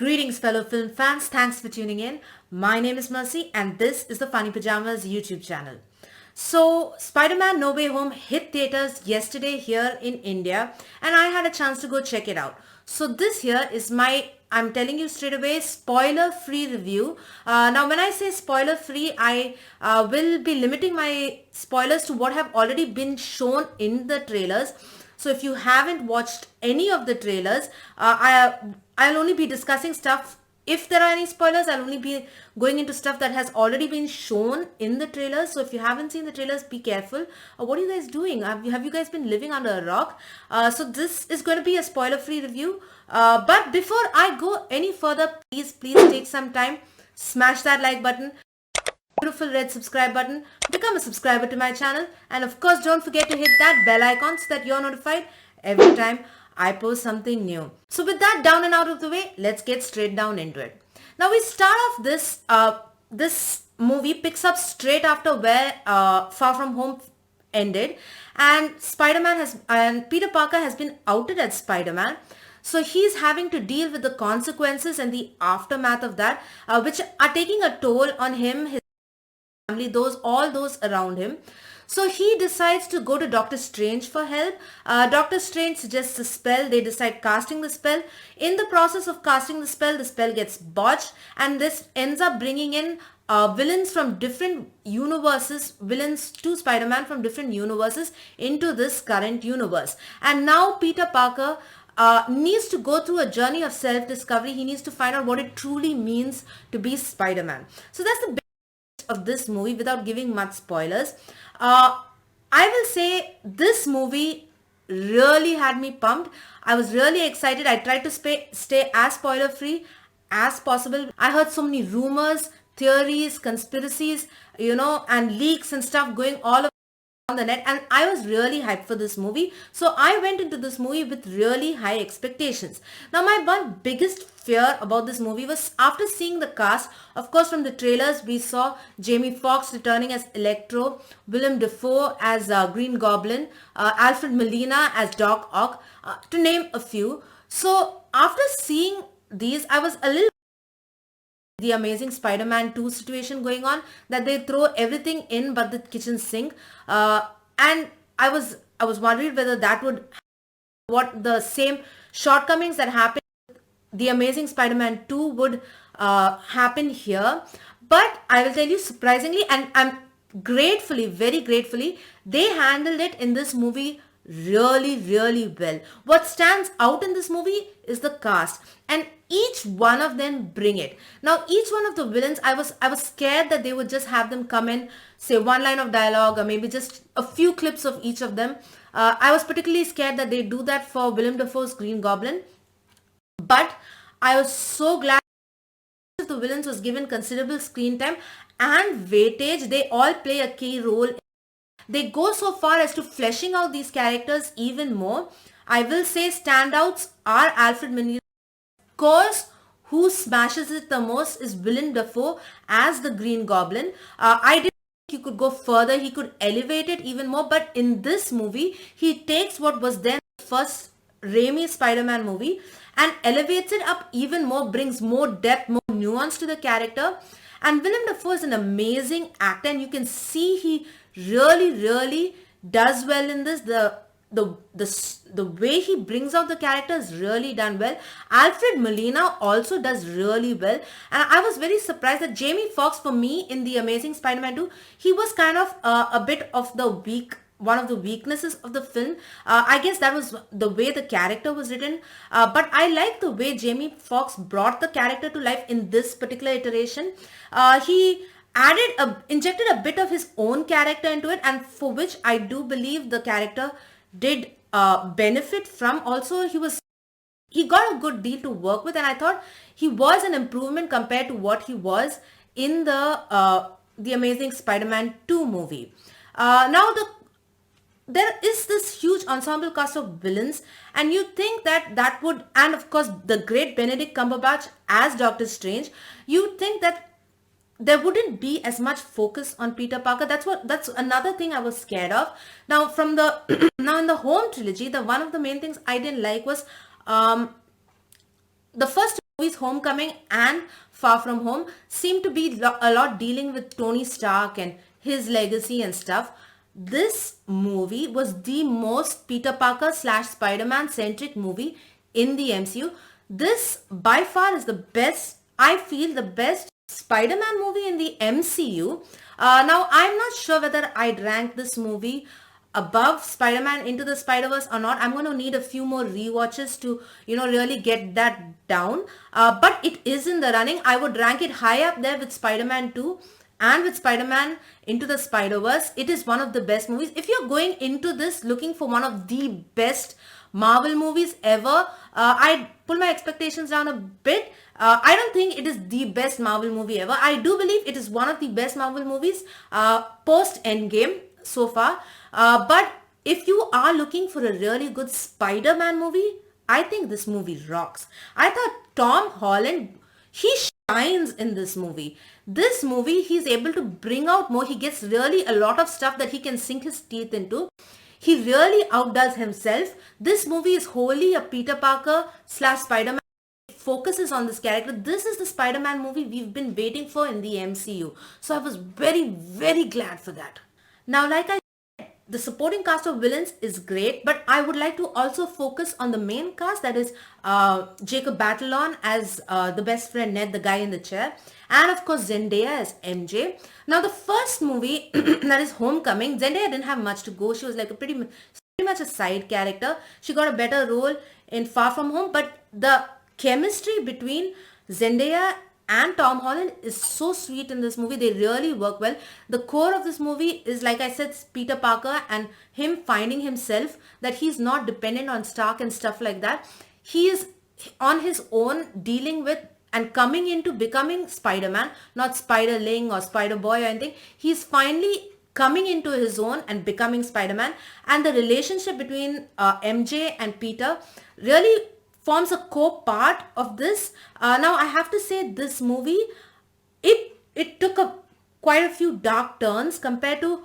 Greetings, fellow film fans. Thanks for tuning in. My name is Mercy, and this is the Funny Pajamas YouTube channel. So, Spider-Man No Way Home hit theaters yesterday here in India, and I had a chance to go check it out. So, this here is I'm telling you straight away, spoiler-free review. Now, when I say spoiler-free, I will be limiting my spoilers to what have already been shown in the trailers. So if you haven't watched any of the trailers, I'll only be discussing stuff. If there are any spoilers, I'll only be going into stuff that has already been shown in the trailers. So if you haven't seen the trailers, be careful. What are you guys doing? Have you guys been living under a rock? So this is going to be a spoiler-free review. But before I go any further, please take some time, smash that like button, beautiful red subscribe button, become a subscriber to my channel, and of course don't forget to hit that bell icon so that you're notified every time I post something new. So with that down and out of the way, let's get straight down into it. Now we start off this movie picks up straight after where Far From Home ended, and Peter Parker has been outed as Spider-Man. So he's having to deal with the consequences and the aftermath of that, which are taking a toll on him, his family, all those around him. So he decides to go to Doctor Strange for help. Doctor Strange suggests a spell. They decide casting the spell. In the process of casting the spell gets botched, and this ends up bringing in villains from different universes, villains to Spider-Man from different universes into this current universe. And now Peter Parker needs to go through a journey of self-discovery. He needs to find out what it truly means to be Spider-Man. So that's the of this movie without giving much spoilers. I will say this movie really had me pumped. I was really excited. I tried to stay as spoiler free as possible. I heard so many rumors, theories, conspiracies, and leaks and stuff going all on the net, and I was really hyped for this movie. So I went into this movie with really high expectations. Now my one biggest fear about this movie was after seeing the cast. Of course, from the trailers we saw Jamie Foxx returning as Electro, Willem Dafoe as Green Goblin, Alfred Molina as Doc Ock, to name a few. So after seeing these, I was a little the Amazing Spider-Man 2 situation going on, that they throw everything in but the kitchen sink, and I was worried whether that would what the same shortcomings that happened the Amazing Spider-Man 2 would happen here. But I will tell you, surprisingly, and I'm very gratefully, they handled it in this movie really well. What stands out in this movie is the cast, and each one of them bring it. Now each one of the villains, I was scared that they would just have them come in, say one line of dialogue or maybe just a few clips of each of them. I was particularly scared that they do that for Willem Dafoe's Green Goblin, but I was so glad the villains was given considerable screen time and weightage. They all play a key role. They go so far as to fleshing out these characters even more. I will say standouts are Alfred Molina. Of course, who smashes it the most is Willem Dafoe as the Green Goblin. I didn't think he could go further. He could elevate it even more. But in this movie, he takes what was then the first Raimi Spider-Man movie and elevates it up even more, brings more depth, more nuance to the character. And Willem Dafoe is an amazing actor, and you can see he really does well in this. The way he brings out the character is really done well. Alfred Molina also does really well, and I was very surprised that Jamie Foxx, for me, in the Amazing Spider-Man 2, he was kind of a bit of one of the weaknesses of the film. I guess that was the way the character was written, but I like the way Jamie Foxx brought the character to life in this particular iteration. He injected a bit of his own character into it, and for which I do believe the character did benefit from. Also, he got a good deal to work with, and I thought he was an improvement compared to what he was in the Amazing Spider-Man 2 movie. Now there is this huge ensemble cast of villains, and you think that would, and of course the great Benedict Cumberbatch as Doctor Strange, you think that there wouldn't be as much focus on Peter Parker. That's another thing I was scared of. Now from the now in the Home trilogy, the one of the main things I didn't like was the first movies Homecoming and Far From Home seem to be a lot dealing with Tony Stark and his legacy and stuff. This movie was the most Peter Parker slash Spider-Man centric movie in the MCU. This by far is the best, I feel the best Spider-Man movie in the MCU. Now, I'm not sure whether I'd rank this movie above Spider-Man Into the Spider-Verse or not. I'm going to need a few more rewatches to, really get that down. But it is in the running. I would rank it high up there with Spider-Man 2 and with Spider-Man Into the Spider-Verse. It is one of the best movies. If you're going into this looking for one of the best Marvel movies ever, I'd pull my expectations down a bit. I don't think it is the best Marvel movie ever. I do believe it is one of the best Marvel movies post Endgame so far. But if you are looking for a really good Spider-Man movie, I think this movie rocks. I thought Tom Holland, he shines in this movie. This movie, he's able to bring out more. He gets really a lot of stuff that he can sink his teeth into. He really outdoes himself. This movie is wholly a Peter Parker slash Spider-Man. Focuses on this character. This is the Spider-Man movie we've been waiting for in the MCU. So I was very, very glad for that. Now, like I said, the supporting cast of villains is great, but I would like to also focus on the main cast, that is Jacob Batalon as the best friend Ned, the guy in the chair, and of course Zendaya as MJ. Now, the first movie, that is Homecoming, Zendaya didn't have much to go. She was like a pretty much a side character. She got a better role in Far From Home, but the chemistry between Zendaya and Tom Holland is so sweet in this movie. They really work well. The core of this movie is, like I said, Peter Parker and him finding himself, that he's not dependent on Stark and stuff like that. He is on his own dealing with and coming into becoming Spider-Man, not Spider-Ling or Spider-Boy or anything. He's finally coming into his own and becoming Spider-Man. And the relationship between MJ and Peter really forms a core part of this. Now, I have to say this movie, it took quite a few dark turns compared to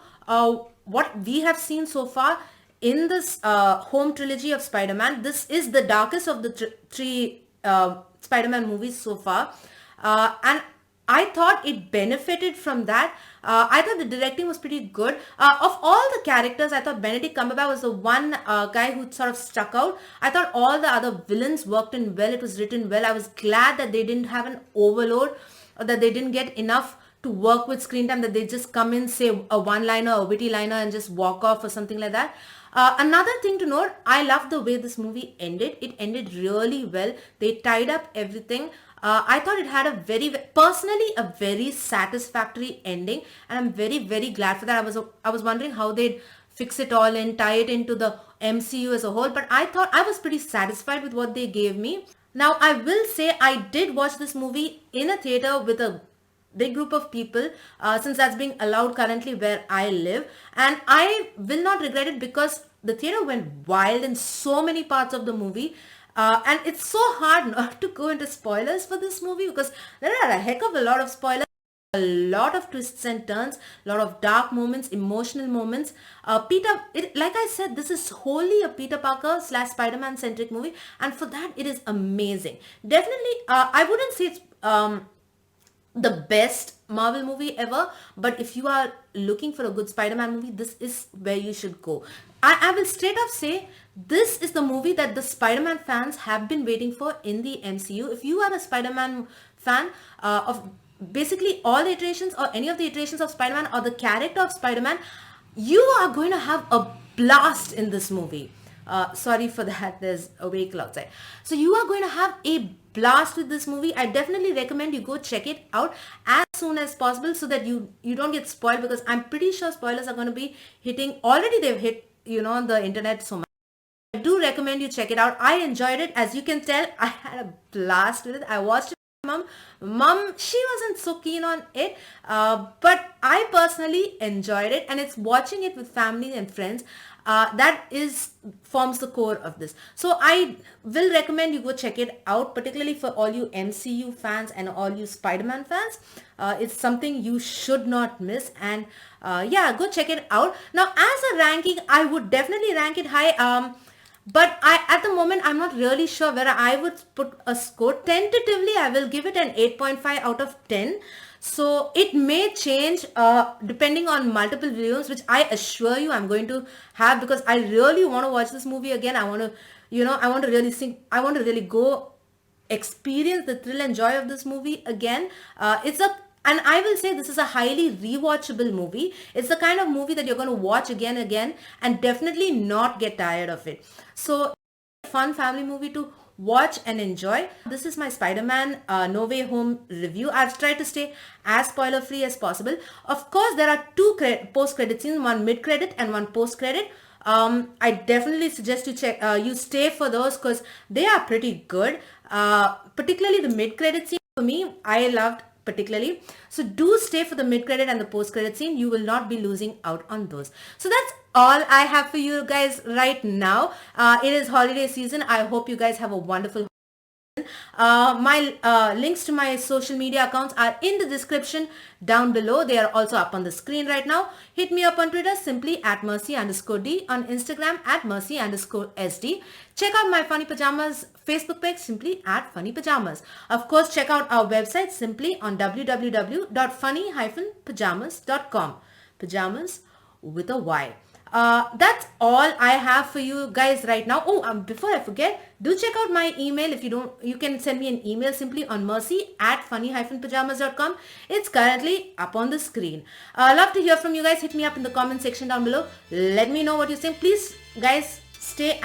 what we have seen so far in this home trilogy of Spider-Man. This is the darkest of the three Spider-Man movies so far. And I thought it benefited from that. I thought the directing was pretty good. Of all the characters, I thought Benedict Cumberbatch was the one guy who sort of stuck out. I thought all the other villains worked in well. It was written well. I was glad that they didn't have an overload, or that they didn't get enough to work with screen time, that they just come in, say a one-liner, a witty liner, and just walk off or something like that. Another thing to note, I love the way this movie ended. It ended really well. They tied up everything. I thought it had personally a very satisfactory ending, and I'm very, very glad for that. I was wondering how they'd fix it all and tie it into the MCU as a whole, but I thought I was pretty satisfied with what they gave me. Now, I will say I did watch this movie in a theater with a big group of people, since that's being allowed currently where I live, and I will not regret it because the theater went wild in so many parts of the movie. And it's so hard not to go into spoilers for this movie, because there are a heck of a lot of spoilers, a lot of twists and turns, a lot of dark moments, emotional moments. Like I said, this is wholly a Peter Parker slash Spider-Man centric movie, and for that it is amazing. Definitely, I wouldn't say it's the best Marvel movie ever, but if you are looking for a good Spider-Man movie, this is where you should go. I will straight up say this is the movie that the Spider-Man fans have been waiting for in the MCU. If you are a Spider-Man fan of basically all the iterations or any of the iterations of Spider-Man or the character of Spider-Man, you are going to have a blast in this movie. Sorry for that, there's a vehicle outside. So you are going to have a blast with this movie. I definitely recommend you go check it out as soon as possible so that you don't get spoiled, because I'm pretty sure spoilers are going to be hitting. Already they've hit, the internet so much. I do recommend you check it out. I enjoyed it. As you can tell, I had a blast with it. I watched it with my mom. She wasn't so keen on it, but I personally enjoyed it, and it's watching it with family and friends that forms the core of this. So I will recommend you go check it out, particularly for all you MCU fans and all you Spider-Man fans. It's something you should not miss, and yeah, go check it out. Now, as a ranking, I would definitely rank it high. But at the moment, I'm not really sure where I would put a score. Tentatively, I will give it an 8.5 out of 10. So it may change depending on multiple videos, which I assure you I'm going to have, because I really want to watch this movie again. I want to, I want to really think, I want to really go experience the thrill and joy of this movie again. And I will say this is a highly rewatchable movie. It's the kind of movie that you're going to watch again and again and definitely not get tired of it. So fun family movie to watch and enjoy. This is my Spider-Man No Way Home review. I've tried to stay as spoiler free as possible. Of course, there are two post-credit scenes, one mid-credit and one post-credit. I definitely suggest you you stay for those because they are pretty good. Particularly the mid-credit scene, for me, I loved particularly. So do stay for the mid-credit and the post-credit scene. You will not be losing out on those. So that's all I have for you guys right now. It is holiday season. I hope you guys have a wonderful my links to my social media accounts are in the description down below. They are also up on the screen right now. Hit me up on Twitter simply at Mercy_D, on Instagram at Mercy_SD. Check out my Funny Pajamas Facebook page simply at Funny Pajamas. Of course, check out our website simply on www.funny-pajamas.com. Pajamas with a Y. That's all I have for you guys right now. Before I forget, do check out my email. If you don't, you can send me an email simply on mercy@funny-pajamas.com. It's currently up on the screen. Love to hear from you guys. Hit me up in the comment section down below. Let me know what you think. Please, guys, stay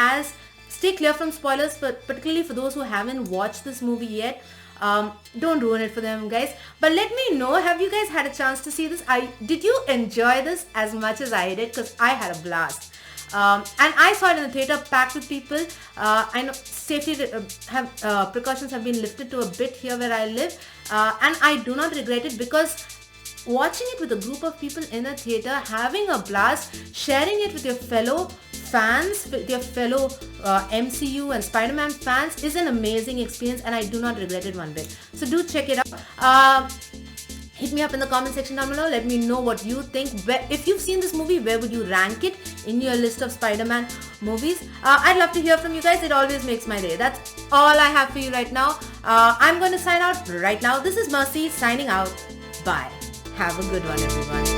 clear from spoilers, but particularly for those who haven't watched this movie yet. Don't ruin it for them, guys. But let me know, have you guys had a chance to see this? Did you enjoy this as much as I did? Because I had a blast. And I saw it in the theater packed with people. I know safety precautions have been lifted to a bit here where I live. And I do not regret it, because watching it with a group of people in a theater, having a blast, sharing it with your fellow fans, with your fellow MCU and Spider-Man fans is an amazing experience, and I do not regret it one bit. So do check it out. Hit me up in the comment section down below. Let me know what you think. If you've seen this movie, where would you rank it in your list of Spider-Man movies? I'd love to hear from you guys. It always makes my day. That's all I have for you right now. I'm going to sign out right now. This is Mercy signing out. Bye. Have a good one, everyone.